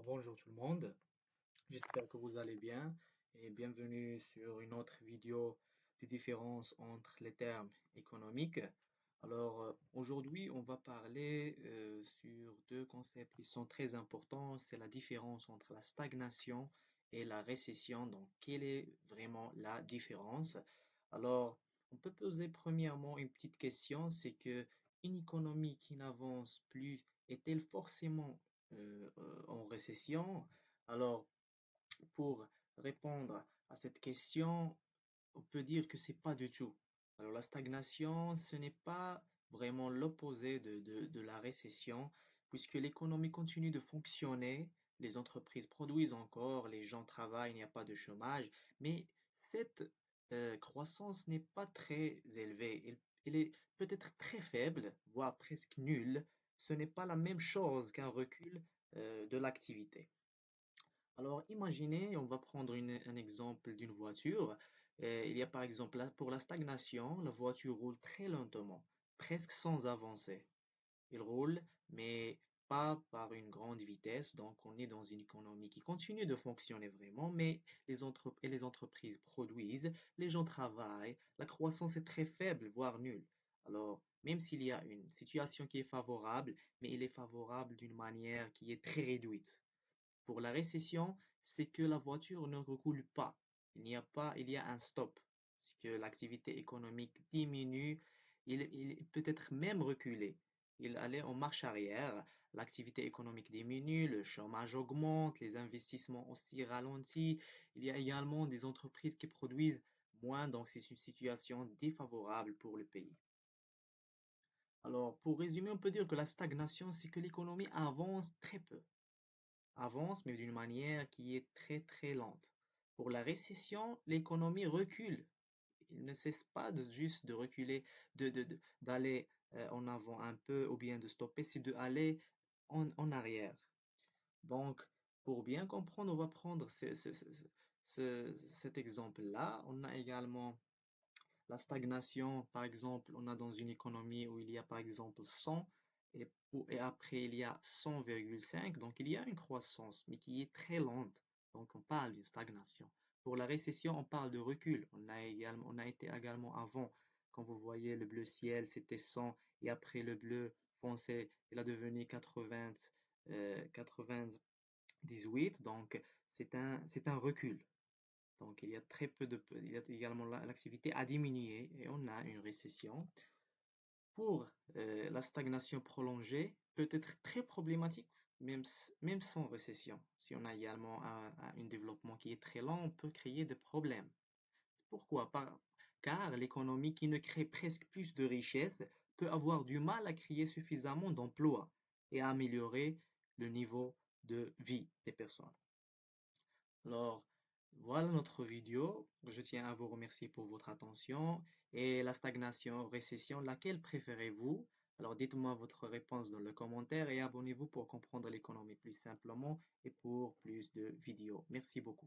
Bonjour tout le monde, j'espère que vous allez bien et bienvenue sur une autre vidéo des différences entre les termes économiques. Aujourd'hui, on va parler sur deux concepts qui sont très importants. C'est la différence entre la stagnation et la récession. Donc, quelle est vraiment la différence? Alors, on peut poser premièrement une petite question, c'est que une économie qui n'avance plus est-elle forcément en récession? Alors, pour répondre à cette question, on peut dire que c'est pas du tout. Alors, la stagnation, ce n'est pas vraiment l'opposé de la récession, puisque l'économie continue de fonctionner, les entreprises produisent encore, les gens travaillent, il n'y a pas de chômage, mais cette croissance n'est pas très élevée. Elle est peut-être très faible, voire presque nulle. Ce n'est pas la même chose qu'un recul de l'activité. Alors, imaginez, on va prendre un exemple d'une voiture. Il y a par exemple, pour la stagnation, la voiture roule très lentement, presque sans avancer. Il roule, mais pas par une grande vitesse. Donc, on est dans une économie qui continue de fonctionner vraiment, mais les entreprises produisent, les gens travaillent, la croissance est très faible, voire nulle. Alors, même s'il y a une situation qui est favorable, mais elle est favorable d'une manière qui est très réduite. Pour la récession, c'est que la voiture ne recule pas. Il y a un stop. C'est que l'activité économique diminue. Il peut être même reculé. Il allait en marche arrière. L'activité économique diminue, le chômage augmente, les investissements aussi ralentissent. Il y a également des entreprises qui produisent moins, donc c'est une situation défavorable pour le pays. Alors, pour résumer, on peut dire que la stagnation, c'est que l'économie avance très peu. Avance, mais d'une manière qui est très très lente. Pour la récession, l'économie recule. Il ne cesse pas de juste de reculer, d'aller en avant un peu ou bien de stopper, c'est de aller en arrière. Donc, pour bien comprendre, on va prendre cet exemple-là. On a également la stagnation, par exemple, on a dans une économie où il y a par exemple 100 et après il y a 100,5, donc il y a une croissance, mais qui est très lente. Donc on parle d'une stagnation. Pour la récession, on parle de recul. On a été également avant, quand vous voyez le bleu ciel, c'était 100 et après le bleu foncé, il a devenu 80, 98, donc c'est un recul. Donc, il y a très peu il y a également l'activité a diminué et on a une récession. Pour la stagnation prolongée, peut être très problématique, même sans récession. Si on a également un développement qui est très lent, on peut créer des problèmes. Pourquoi? Car l'économie qui ne crée presque plus de richesses peut avoir du mal à créer suffisamment d'emplois et à améliorer le niveau de vie des personnes. Alors, voilà notre vidéo. Je tiens à vous remercier pour votre attention. Et la stagnation, récession, laquelle préférez-vous? Alors, dites-moi votre réponse dans le commentaire et abonnez-vous pour comprendre l'économie plus simplement et pour plus de vidéos. Merci beaucoup.